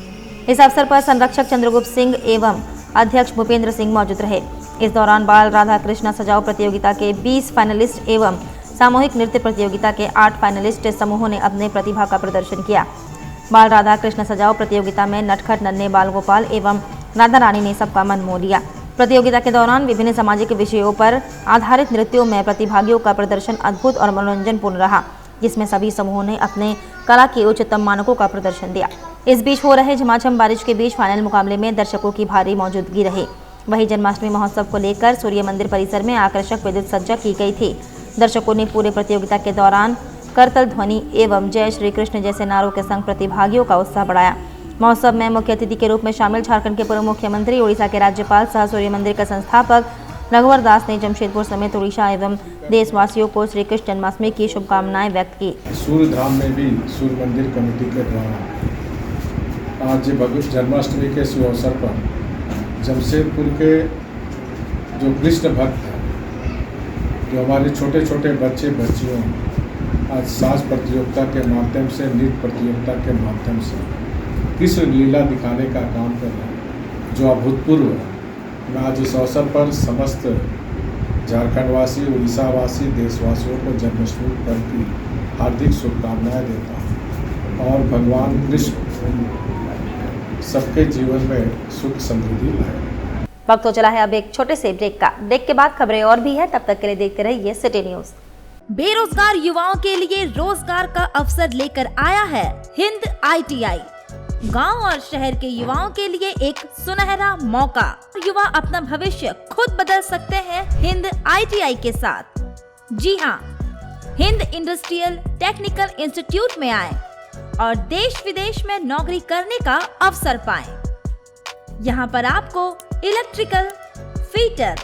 इस अवसर पर संरक्षक चंद्रगुप्त सिंह एवं अध्यक्ष भूपेंद्र सिंह मौजूद रहे। इस दौरान बाल राधा कृष्णा सजाओ प्रतियोगिता के 20 फाइनलिस्ट एवं सामूहिक नृत्य प्रतियोगिता के 8 फाइनलिस्ट समूहों ने अपने प्रतिभा का प्रदर्शन किया। बाल राधा कृष्ण सजाओ प्रतियोगिता में नटखट नन्हे बाल गोपाल एवं राधा रानी ने सबका मन मोह लिया। प्रतियोगिता के दौरान विभिन्न सामाजिक विषयों पर आधारित नृत्यों में प्रतिभागियों का प्रदर्शन अद्भुत और मनोरंजनपूर्ण रहा, जिसमें सभी समूहों ने अपने कला के उच्चतम मानकों का प्रदर्शन दिया। इस बीच हो रहे झमाझम बारिश के बीच फाइनल मुकाबले में दर्शकों की भारी मौजूदगी रही। वहीं जन्माष्टमी महोत्सव को लेकर सूर्य मंदिर परिसर में आकर्षक विद्युत सज्जा की गई थी। दर्शकों ने पूरे प्रतियोगिता के दौरान करतल ध्वनि एवं जय श्री कृष्ण जैसे नारों के संग प्रतिभागियों का उत्साह बढ़ाया। महोत्सव में मुख्य अतिथि के रूप में शामिल झारखंड के पूर्व मुख्यमंत्री, उड़ीसा के राज्यपाल सह सूर्य मंदिर का संस्थापक रघुवर दास ने जमशेदपुर समेत उड़ीसा एवं देशवासियों को श्री कृष्ण जन्माष्टमी की शुभकामनाएं व्यक्त की। सूर्य धाम में भी सूर्य मंदिर कमेटी के द्वारा आज जन्माष्टमी के शुभ अवसर पर जमशेदपुर के जो कृष्ण भक्त हैं, जो हमारे छोटे छोटे बच्चे बच्चियों आज साज प्रतियोगिता के माध्यम से, नृत्य प्रतियोगिता के माध्यम से कृष्ण लीला दिखाने का काम कर रहे हैं, जो अभूतपूर्व है। मैं आज इस अवसर पर समस्त झारखंडवासी, उड़ीसावासी, देशवासियों को जन्माष्टमी पर्व की हार्दिक शुभकामनाएं देता हूँ और भगवान कृष्ण सबके जीवन में सुख समृद्धि लाए। वक्त हो चला है अब एक छोटे से ब्रेक का। ब्रेक के बाद खबरें और भी है, तब तक के लिए देखते रहिए सिटी न्यूज। बेरोजगार युवाओं के लिए रोजगार का अवसर लेकर आया है हिंद ITI। गांव और शहर के युवाओं के लिए एक सुनहरा मौका। युवा अपना भविष्य खुद बदल सकते हैं हिंद ITI के साथ। जी हाँ, हिंद इंडस्ट्रियल टेक्निकल इंस्टीट्यूट में आए और देश विदेश में नौकरी करने का अवसर पाएं। यहाँ पर आपको electrical, fitter,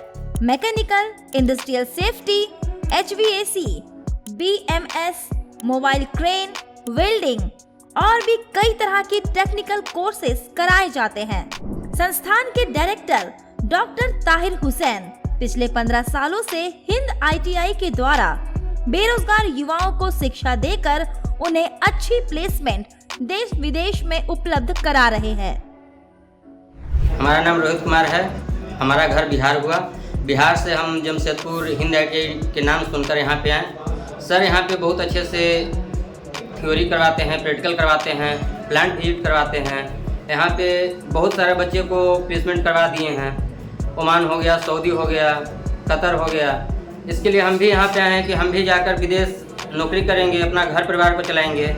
mechanical, industrial safety, HVAC, BMS, mobile crane, welding और भी कई तरह की टेक्निकल कोर्सेज कराए जाते हैं। संस्थान के डायरेक्टर डॉक्टर ताहिर हुसैन पिछले 15 सालों से हिंद ITI के द्वारा बेरोजगार युवाओं को शिक्षा देकर उन्हें अच्छी प्लेसमेंट देश विदेश में उपलब्ध करा रहे हैं। हमारा नाम रोहित कुमार है। हमारा घर बिहार हुआ। बिहार से हम जमशेदपुर हिंद ITI के नाम सुनकर यहाँ पे आए। सर यहाँ पे बहुत अच्छे से थ्योरी करवाते हैं, प्रैक्टिकल करवाते हैं, प्लांट विजिट करवाते हैं। यहाँ पे बहुत सारे बच्चे को प्लेसमेंट करवा दिए हैं। ओमान हो गया, सऊदी हो गया, कतर हो गया। इसके लिए हम भी यहाँ पे आए हैं कि हम भी जाकर विदेश नौकरी करेंगे, अपना घर परिवार को चलाएंगे।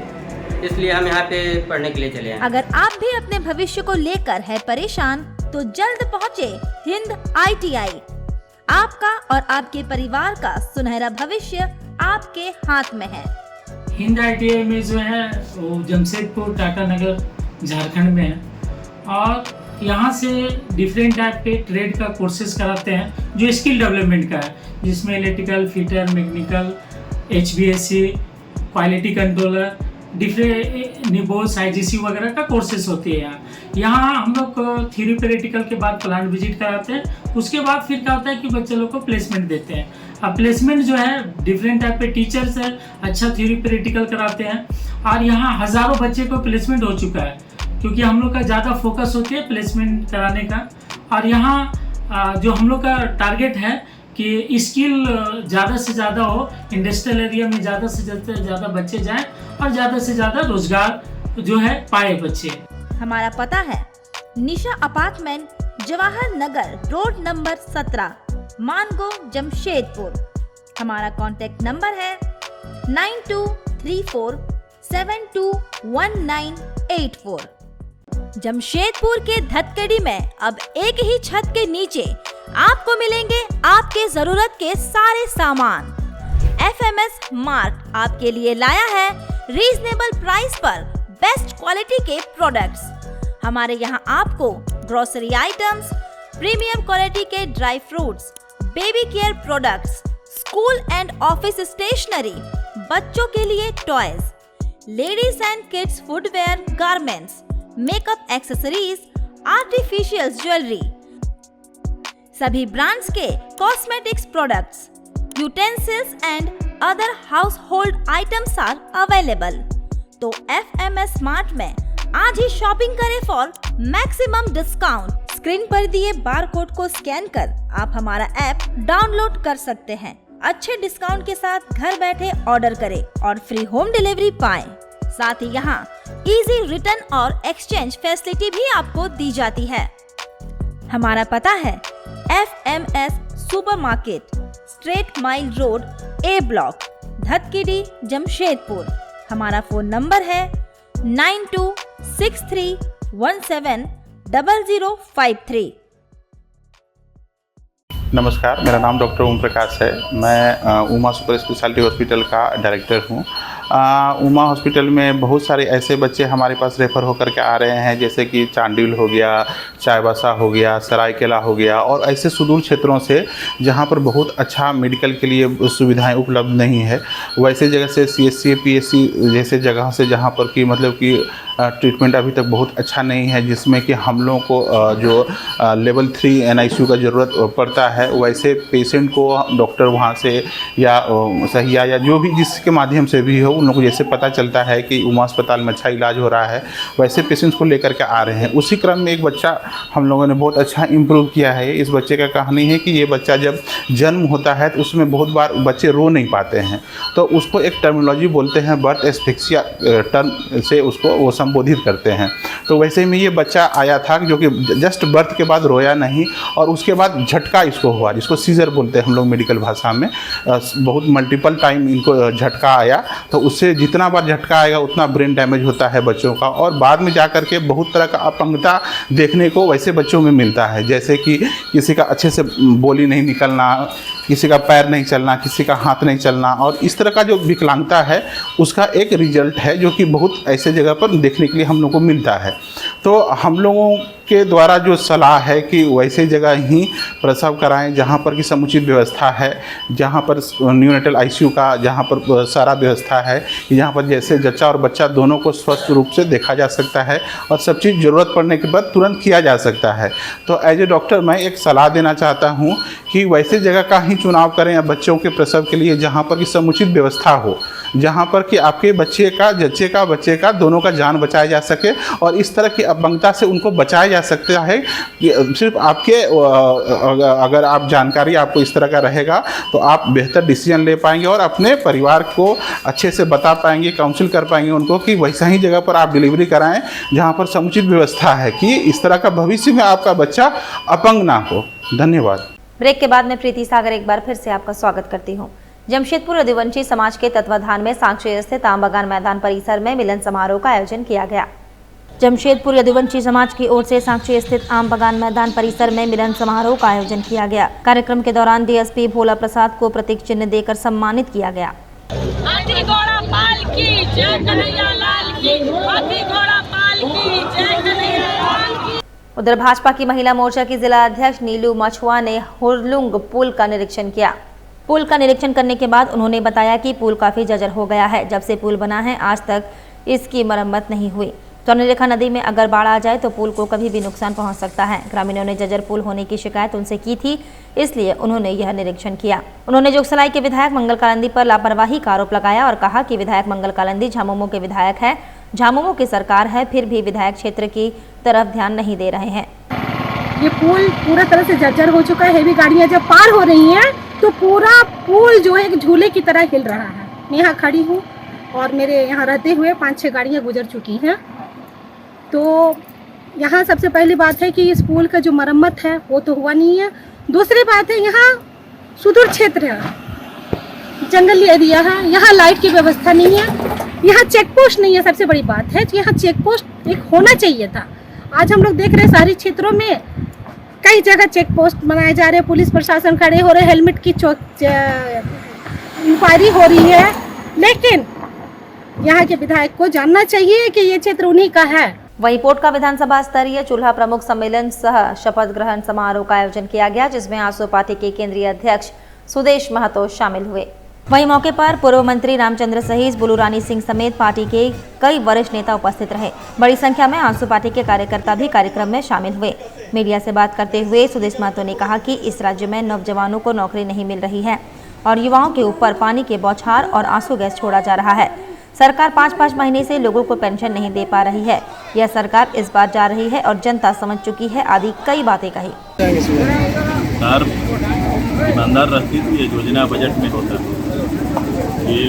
इसलिए हम यहाँ पे पढ़ने के लिए चले आए। अगर आप भी अपने भविष्य को लेकर है परेशान तो जल्द पहुँचे हिंद ITI। आपका और आपके परिवार का सुनहरा भविष्य आपके हाथ में है। हिंद ITI में जो है वो जमशेदपुर टाटा नगर झारखंड में है और यहाँ से डिफरेंट टाइप के ट्रेड का कोर्सेज कराते हैं जो स्किल डेवलपमेंट का है, जिसमें electrical, fitter, mechanical, HVAC, quality controller, different निबोस, IGC वगैरह का कोर्सेज होती है। यहाँ हम लोग थ्योरी प्रैक्टिकल के बाद प्लांट विजिट कराते हैं। उसके बाद फिर क्या होता है कि बच्चे लोग को प्लेसमेंट देते हैं। अब प्लेसमेंट जो है डिफरेंट टाइप के टीचर्स है, अच्छा थ्योरी प्रैक्टिकल कराते हैं और यहाँ हज़ारों बच्चे को प्लेसमेंट हो चुका है, क्योंकि हम लोग का ज़्यादा फोकस होती है प्लेसमेंट कराने का। और यहाँ जो हम लोग का टारगेट है कि स्किल ज़्यादा से ज़्यादा हो, इंडस्ट्रियल एरिया में ज़्यादा से ज़्यादा बच्चे जाएं और ज़्यादा से ज़्यादा रोजगार जो है पाए बच्चे। हमारा पता है निशा apartment, Jawahar Nagar road number 17, Mango, Jamshedpur. हमारा कॉन्टेक्ट नंबर है 9234721984। जमशेदपुर के धतकड़ी में अब एक ही छत के नीचे आपको मिलेंगे आपके जरूरत के सारे सामान। FMS मार्ट आपके लिए लाया है रीजनेबल प्राइस पर बेस्ट क्वालिटी के प्रोडक्ट्स। हमारे यहाँ आपको ग्रोसरी आइटम्स, प्रीमियम क्वालिटी के dry fruits, baby care products, school and office stationery, बच्चों के लिए toys, ladies and kids footwear, garments, makeup accessories, artificial jewellery, सभी ब्रांड्स के cosmetics products, utensils and other household items are available. तो FMS mart में आज ही shopping करें फॉर मैक्सिमम डिस्काउंट। स्क्रीन पर दिए बार कोड को स्कैन कर आप हमारा ऐप डाउनलोड कर सकते हैं। अच्छे डिस्काउंट के साथ घर बैठे ऑर्डर करें और फ्री होम डिलीवरी पाएं। साथ ही यहाँ इजी रिटर्न और एक्सचेंज फैसिलिटी भी आपको दी जाती है। हमारा पता है FMS supermarket, straight mile road, A block, Dhatkidih, Jamshedpur. हमारा फोन नंबर है 9263170053। नमस्कार, मेरा नाम डॉक्टर ओम प्रकाश है। मैं उमा सुपर स्पेशलिटी हॉस्पिटल का डायरेक्टर हूँ। उमा हॉस्पिटल में बहुत सारे ऐसे बच्चे हमारे पास रेफ़र होकर के आ रहे हैं, जैसे कि चांडिल हो गया, चाईबासा हो गया, सरायकेला हो गया, और ऐसे सुदूर क्षेत्रों से जहाँ पर बहुत अच्छा मेडिकल के लिए सुविधाएं उपलब्ध नहीं है। वैसे जगह से CSC PSC जैसे जगह से जहाँ पर कि मतलब कि ट्रीटमेंट अभी तक बहुत अच्छा नहीं है, जिसमें कि हम लोगों को जो लेवल 3 NICU का ज़रूरत पड़ता है, वैसे पेशेंट को डॉक्टर वहाँ से या सहिया या जो भी जिसके माध्यम से भी हो, उन लोगों को जैसे पता चलता है कि उमा अस्पताल में अच्छा इलाज हो रहा है, वैसे पेशेंट्स को लेकर के आ रहे हैं। उसी क्रम में एक बच्चा हम लोगों ने बहुत अच्छा इम्प्रूव किया है। इस बच्चे का कहानी है कि ये बच्चा जब जन्म होता है तो उसमें बहुत बार बच्चे रो नहीं पाते हैं, तो उसको एक टर्मिनोलॉजी बोलते हैं, बर्थ एस्फिक्सिया टर्म से उसको वो संबोधित करते हैं। तो वैसे में ये बच्चा आया था जो कि जस्ट बर्थ के बाद रोया नहीं, और उसके बाद झटका इसको हुआ, जिसको सीजर बोलते हैं हम लोग मेडिकल भाषा में। बहुत मल्टीपल टाइम इनको झटका आया, तो उससे जितना बार झटका आएगा उतना ब्रेन डैमेज होता है बच्चों का, और बाद में जा कर के बहुत तरह का अपंगता देखने को वैसे बच्चों में मिलता है, जैसे कि किसी का अच्छे से बोली नहीं निकलना, किसी का पैर नहीं चलना, किसी का हाथ नहीं चलना, और इस तरह का जो विकलांगता है उसका एक रिजल्ट है जो कि बहुत ऐसे जगह पर देखने के लिए हम लोग को मिलता है। तो हम लोगों के द्वारा जो सलाह है कि वैसे जगह ही प्रसव कराएं जहां पर कि समुचित व्यवस्था है, जहां पर न्यूनेटल ICU का जहां पर सारा व्यवस्था है, जहां पर जैसे जच्चा और बच्चा दोनों को स्वस्थ रूप से देखा जा सकता है और सब चीज़ ज़रूरत पड़ने के बाद तुरंत किया जा सकता है। तो एज ए डॉक्टर मैं एक सलाह देना चाहता हूँ कि वैसे जगह का ही चुनाव करें या बच्चों के प्रसव के लिए जहाँ पर कि समुचित व्यवस्था हो, जहाँ पर कि आपके बच्चे का दोनों का जान बचाया जा सके, और इस तरह की अपंगता से उनको बचाया जा सकता है। सिर्फ आपके अगर आप जानकारी आपको इस तरह का रहेगा तो आप बेहतर डिसीजन ले पाएंगे और अपने परिवार को अच्छे से बता पाएंगे, काउंसिल कर पाएंगे उनको कि वैसा ही जगह पर आप डिलीवरी कराएं जहाँ पर समुचित व्यवस्था है, कि इस तरह का भविष्य में आपका बच्चा अपंग ना हो। धन्यवाद। ब्रेक के बाद मैं प्रीति सागर एक बार फिर से आपका स्वागत करती हूँ। जमशेदपुर रघुवंशी समाज के तत्वाधान में सांची स्थित आमबगान मैदान परिसर में मिलन समारोह का आयोजन किया गया। जमशेदपुर रघुवंशी समाज की ओर से सांची स्थित आमबगान मैदान परिसर में मिलन समारोह का आयोजन किया गया। कार्यक्रम के दौरान DSP भोला प्रसाद को प्रतीक चिन्ह देकर सम्मानित किया गया। उधर भाजपा की महिला मोर्चा की जिला अध्यक्ष नीलू मछुआ ने हुरलुंग पुल का निरीक्षण किया। पुल का निरीक्षण करने के बाद उन्होंने बताया कि पुल काफी जर्जर हो गया है। जब से पुल बना है आज तक इसकी मरम्मत नहीं हुई। स्वर्णरेखा नदी में अगर बाढ़ आ जाए तो पुल को कभी भी नुकसान पहुंच सकता है। ग्रामीणों ने जर्जर पुल होने की शिकायत उनसे की थी, इसलिए उन्होंने यह निरीक्षण किया। उन्होंने जोगसलाई के विधायक मंगल कालंदी पर लापरवाही का आरोप लगाया और कहा कि विधायक मंगल कालंदी झामुमो के विधायक है, झामुमो की सरकार है, फिर भी विधायक क्षेत्र की तरफ ध्यान नहीं दे रहे हैं। ये पुल पूरा तरह से जर्जर हो चुका है। हेवी गाड़ियां जब पार हो रही हैं तो पूरा पुल जो है एक झूले की तरह हिल रहा है। मैं यहाँ खड़ी हूँ और मेरे यहाँ रहते हुए 5-6 गाड़ियाँ गुजर चुकी हैं। तो यहाँ सबसे पहली बात है कि इस पुल का जो मरम्मत है वो तो हुआ नहीं है। दूसरी बात है यहाँ सुदूर क्षेत्र है, जंगली एरिया है, यहाँ लाइट की व्यवस्था नहीं है, यहाँ चेक पोस्ट नहीं है। सबसे बड़ी बात है कि यहाँ चेक पोस्ट एक होना चाहिए था। आज हम लोग देख रहे हैं शहरी क्षेत्रों में कई जगह चेक पोस्ट बनाए जा रहे हैं, पुलिस प्रशासन खड़े हो रहे हैं, हेलमेट की इंक्वायरी हो रही है, लेकिन यहाँ के विधायक को जानना चाहिए कि ये क्षेत्र उन्हीं का है। वहीं पोटका विधानसभा स्तरीय चूल्हा प्रमुख सम्मेलन सह शपथ ग्रहण समारोह का आयोजन किया गया, जिसमें आसू पार्टी के केंद्रीय अध्यक्ष सुदेश महतो शामिल हुए। वहीं मौके पर पूर्व मंत्री रामचंद्र सहीस, बुलू रानी सिंह समेत पार्टी के कई वरिष्ठ नेता उपस्थित रहे। बड़ी संख्या में आसू पार्टी के कार्यकर्ता भी कार्यक्रम में शामिल हुए। मीडिया से बात करते हुए सुदेश महतो ने कहा कि इस राज्य में नौजवानों को नौकरी नहीं मिल रही है और युवाओं के ऊपर पानी के बौछार और आंसू गैस छोड़ा जा रहा है। सरकार 5-5 महीने से लोगों को पेंशन नहीं दे पा रही है। यह सरकार इस बार जा रही है और जनता समझ चुकी है, आदि कई बातें कही। ईमानदार रहती थी, ये योजना बजट में होता है। ये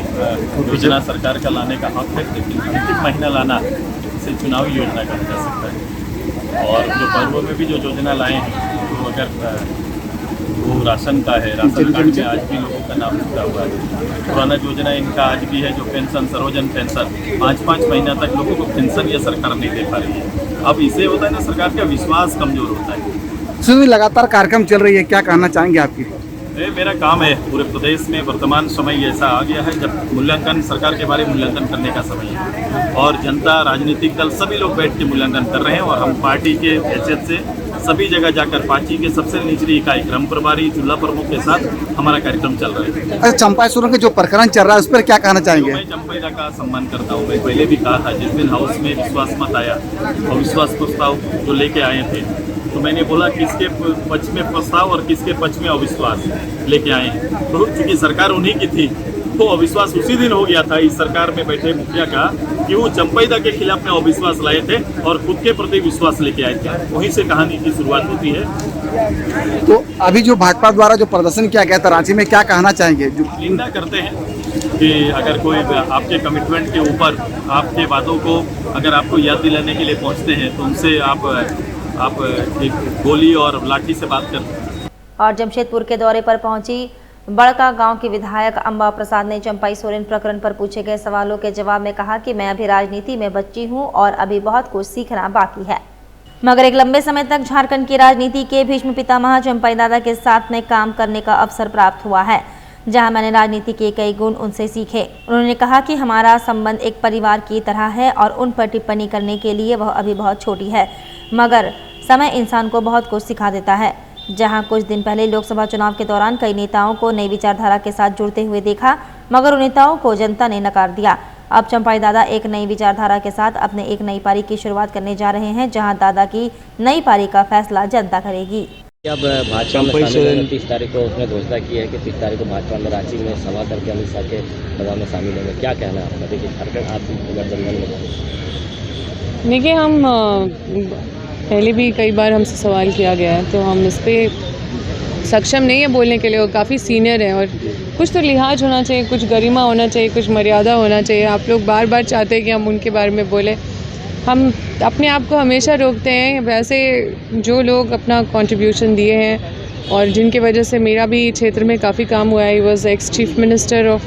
योजना सरकार का लाने का हक है, लेकिन अंतिम महीना लाना इसे चुनावी योजना कहा जा सकता है। और जो पर्वों में भी जो योजना लाए हैं, तो अगर वो राशन का है, राशन कार्ड में आज भी लोगों का नाम जुड़ा हुआ है। पुराना योजना इनका आज भी है, जो पेंशन, सर्वजन पेंशन, 5-5 महीना तक लोगों को पेंशन ये सरकार नहीं दे पा रही है। अब इसे होता है ना, सरकार का विश्वास कमजोर होता है। लगातार कार्यक्रम चल रही है, क्या कहना चाहेंगे आपकी? मेरा काम है, पूरे प्रदेश में वर्तमान समय ऐसा आ गया है जब मूल्यांकन, सरकार के बारे में मूल्यांकन करने का समय है और जनता, राजनीतिक दल सभी लोग बैठ के मूल्यांकन कर रहे हैं। और हम पार्टी के हैसियत से सभी जगह जाकर पार्टी के सबसे निचली इकाई क्रम प्रभारी, चूल्हा प्रमुख के साथ हमारा कार्यक्रम चल रहा है। अच्छा, चंपाई सोरेन का जो प्रकरण चल रहा है उस पर क्या कहना चाहेंगे? मैं चंपाई का सम्मान करता हूँ। मैं पहले भी कहा था, जिस दिन हाउस में विश्वास मत आया, अविश्वास प्रस्ताव जो लेके आए थे, तो मैंने बोला किसके पक्ष में प्रस्ताव और किसके पक्ष में अविश्वास लेके आए हैं। तो चूंकि सरकार उन्हीं की थी, तो अविश्वास उसी दिन हो गया था इस सरकार में बैठे मुखिया का, कि वो चंपाईदा के खिलाफ में अविश्वास लाए थे और खुद के प्रति विश्वास लेके आए थे। वहीं से कहानी की शुरुआत होती है। तो अभी जो भाजपा द्वारा जो प्रदर्शन किया गया था रांची में, क्या कहना चाहेंगे? निंदा करते हैं कि अगर कोई आपके कमिटमेंट के ऊपर, आपके वादों को अगर आपको याद दिलाने के लिए पहुँचते हैं, तो उनसे आप एक गोली और लाठी से बात करते। और जमशेदपुर के दौरे पर पहुंची बड़का गांव की विधायक अंबा प्रसाद ने चंपाई सोरेन प्रकरण पर पूछे गए सवालों के जवाब में कहा कि मैं अभी राजनीति में बच्ची हूं और अभी बहुत कुछ सीखना बाकी है, मगर एक लंबे समय तक झारखंड की राजनीति के भीष्म पितामह चंपाई दादा के साथ में काम करने का अवसर प्राप्त हुआ है, जहां मैंने राजनीति के कई गुण उनसे सीखे। उन्होंने कहा कि हमारा संबंध एक परिवार की तरह है और उन पर टिप्पणी करने के लिए वह अभी बहुत छोटी है, मगर समय इंसान को बहुत कुछ सिखा देता है। जहां कुछ दिन पहले लोकसभा चुनाव के दौरान कई नेताओं को नई विचारधारा के साथ जुड़ते हुए देखा, मगर उन नेताओं को जनता ने नकार दिया। अब चंपाई दादा एक नई विचारधारा के साथ अपने एक नई पारी की शुरुआत करने जा रहे हैं, जहां दादा की नई पारी का फैसला जनता करेगी। अब भाजपा में 30 तारीख को उसने घोषणा की है कि 30 तारीख को भाजपा में रांची में सभा करके अमित शाह के सभा में शामिल होंगे, क्या कहना है आपका? देखिए, झारखंड आप गठबंधन में। देखिए, हम पहले भी कई बार हमसे सवाल किया गया है, तो हम इस पर सक्षम नहीं है बोलने के लिए। वो काफ़ी सीनियर हैं और कुछ तो लिहाज होना चाहिए, कुछ गरिमा होना चाहिए, कुछ मर्यादा होना चाहिए। आप लोग बार बार चाहते हैं कि हम उनके बारे में बोलें, हम अपने आप को हमेशा रोकते हैं। वैसे जो लोग अपना कंट्रीब्यूशन दिए हैं और जिनकी वजह से मेरा भी क्षेत्र में काफ़ी काम हुआ है, he was ex chief minister of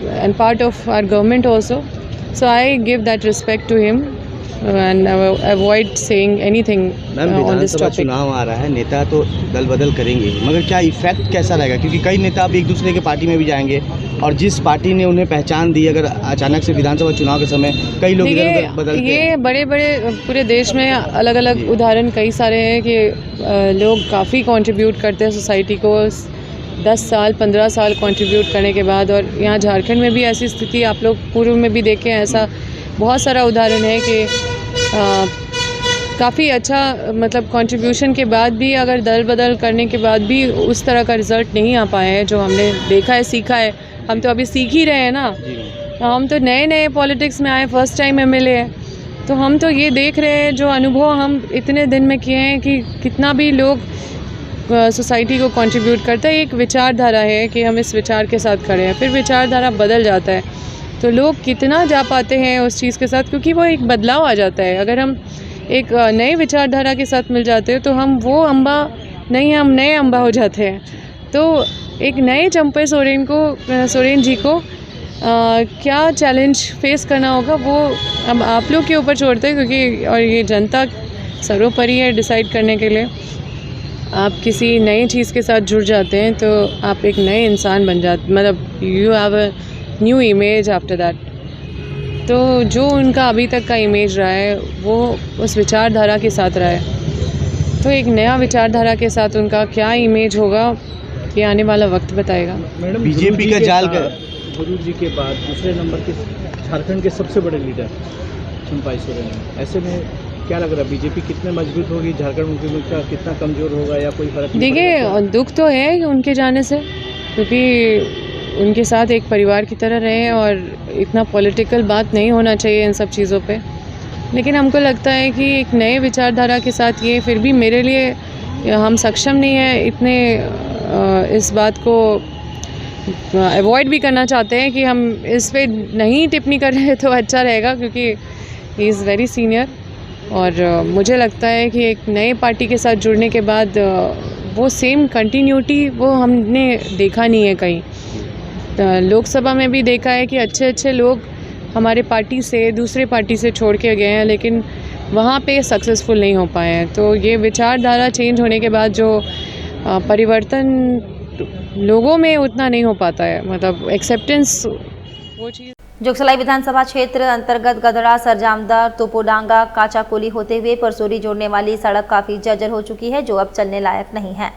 and part of our government also, so I give that respect to him and avoid saying anything on this topic. चुनाव आ रहा है, नेता तो दल बदल करेंगे, मगर क्या इफेक्ट कैसा रहेगा? क्योंकि कई नेता अब एक दूसरे के पार्टी में भी जाएंगे और जिस पार्टी ने उन्हें पहचान दी, अगर अचानक से विधानसभा चुनाव के समय कई लोग इधर बदलते हैं। ये बड़े बड़े पूरे देश में अलग अलग उदाहरण कई सारे हैं कि लोग काफ़ी कंट्रीब्यूट करते हैं सोसाइटी को 10 साल 15 साल कंट्रीब्यूट करने के बाद। और यहाँ झारखंड में भी ऐसी स्थिति आप लोग पूर्व में भी देखें, ऐसा बहुत सारा उदाहरण है कि काफ़ी अच्छा मतलब कंट्रीब्यूशन के बाद भी, अगर दल बदल करने के बाद भी उस तरह का रिज़ल्ट नहीं आ पाए हैं जो हमने देखा है, सीखा है। हम तो अभी सीख ही रहे हैं ना, हम तो नए नए पॉलिटिक्स में आए, फर्स्ट टाइम एमएलए है, तो हम तो ये देख रहे हैं जो अनुभव हम इतने दिन में किए हैं कि कितना भी लोग सोसाइटी को कंट्रीब्यूट करता है। एक विचारधारा है कि हम इस विचार के साथ खड़े हैं, फिर विचारधारा बदल जाता है तो लोग कितना जा पाते हैं उस चीज़ के साथ, क्योंकि वो एक बदलाव आ जाता है। अगर हम एक नए विचारधारा के साथ मिल जाते हैं तो हम वो अम्बा नहीं, हम नए अम्बा हो जाते हैं। तो एक नए चंपाई सोरेन जी को क्या चैलेंज फेस करना होगा वो अब आप लोग के ऊपर छोड़ते हैं, क्योंकि और ये जनता सर्वोपरि है डिसाइड करने के लिए। आप किसी नई चीज़ के साथ जुड़ जाते हैं तो आप एक नए इंसान बन जाते, मतलब you have a new image after that. तो जो उनका अभी तक का इमेज रहा है वो उस विचारधारा के साथ रहा है, तो एक नया विचारधारा के साथ उनका क्या इमेज होगा ये आने वाला वक्त बताएगा। बीजेपी का जाल का गुरु जी के बाद दूसरे नंबर के झारखंड के सबसे बड़े लीडर चंपाई सोरेन है। ऐसे में क्या लग रहा है बीजेपी कितने मजबूत होगी, झारखंड मुख्यमंत्री का कितना कमज़ोर होगा या कोई फर्क? देखिए दुख तो है उनके जाने से, क्योंकि उनके साथ एक परिवार की तरह रहे और इतना पॉलिटिकल बात नहीं होना चाहिए इन सब चीज़ों पे। लेकिन हमको लगता है कि एक नए विचारधारा के साथ ये फिर भी मेरे लिए हम सक्षम नहीं है इतने इस बात को अवॉइड भी करना चाहते हैं कि हम इस पे नहीं टिप्पणी कर रहे तो अच्छा रहेगा, क्योंकि ही इज़ वेरी सीनियर। और मुझे लगता है कि एक नए पार्टी के साथ जुड़ने के बाद वो सेम कंटिन्यूटी वो हमने देखा नहीं है कहीं। लोकसभा में भी देखा है कि अच्छे अच्छे लोग हमारे पार्टी से दूसरे पार्टी से छोड़ के गए हैं, लेकिन वहाँ पे सक्सेसफुल नहीं हो पाए हैं। तो ये विचारधारा चेंज होने के बाद जो परिवर्तन लोगों में उतना नहीं हो पाता है, मतलब एक्सेप्टेंस वो चीज़। जुगसलाई विधानसभा क्षेत्र अंतर्गत गधड़ा, सरजामदा, तोपोडांगा, काचाकोली होते हुए परसोरी जोड़ने वाली सड़क काफी जर्जर हो चुकी है, जो अब चलने लायक नहीं है।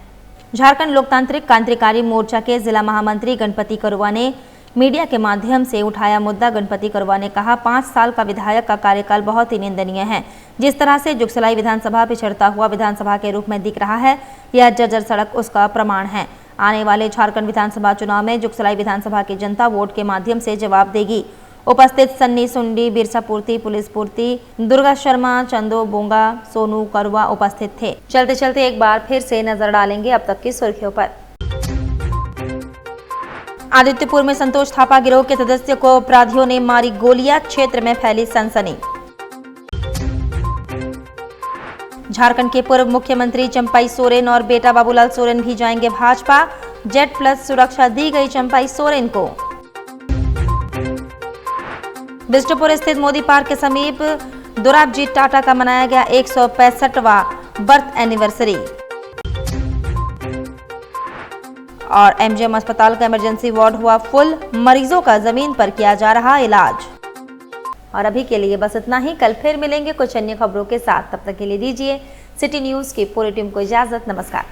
झारखंड लोकतांत्रिक क्रांतिकारी मोर्चा के जिला महामंत्री गणपति करुआ ने मीडिया के माध्यम से उठाया मुद्दा। गणपति करुआ ने कहा, 5 साल का विधायक का कार्यकाल बहुत ही निंदनीय है। जिस तरह से जुगसलाई विधानसभा पिछड़ता हुआ विधानसभा के रूप में दिख रहा है, यह जर्जर सड़क उसका प्रमाण है। आने वाले झारखंड विधानसभा चुनाव में जुगसलाई विधानसभा की जनता वोट के माध्यम से जवाब देगी। उपस्थित सन्नी सुंडी, बिरसा पूर्ति, पुलिस पूर्ति, दुर्गा शर्मा, चंदो बोंगा, सोनू करुआ उपस्थित थे। चलते चलते एक बार फिर से नजर डालेंगे अब तक की सुर्खियों पर। आदित्यपुर में संतोष थापा गिरोह के सदस्य को अपराधियों ने मारी गोलियां, क्षेत्र में फैली सनसनी। झारखंड के पूर्व मुख्यमंत्री चंपाई सोरेन और बेटा बाबूलाल सोरेन भी जाएंगे भाजपा। जेड+ सुरक्षा दी गई चंपाई सोरेन को। बिष्टुपुर स्थित मोदी पार्क के समीप दोराबजी टाटा का मनाया गया 165वां बर्थ एनिवर्सरी। और एमजीएम अस्पताल का इमरजेंसी वार्ड हुआ फुल, मरीजों का जमीन पर किया जा रहा इलाज। और अभी के लिए बस इतना ही। कल फिर मिलेंगे कुछ अन्य खबरों के साथ। तब तक के लिए दीजिए सिटी न्यूज की पूरी टीम को इजाजत। नमस्कार।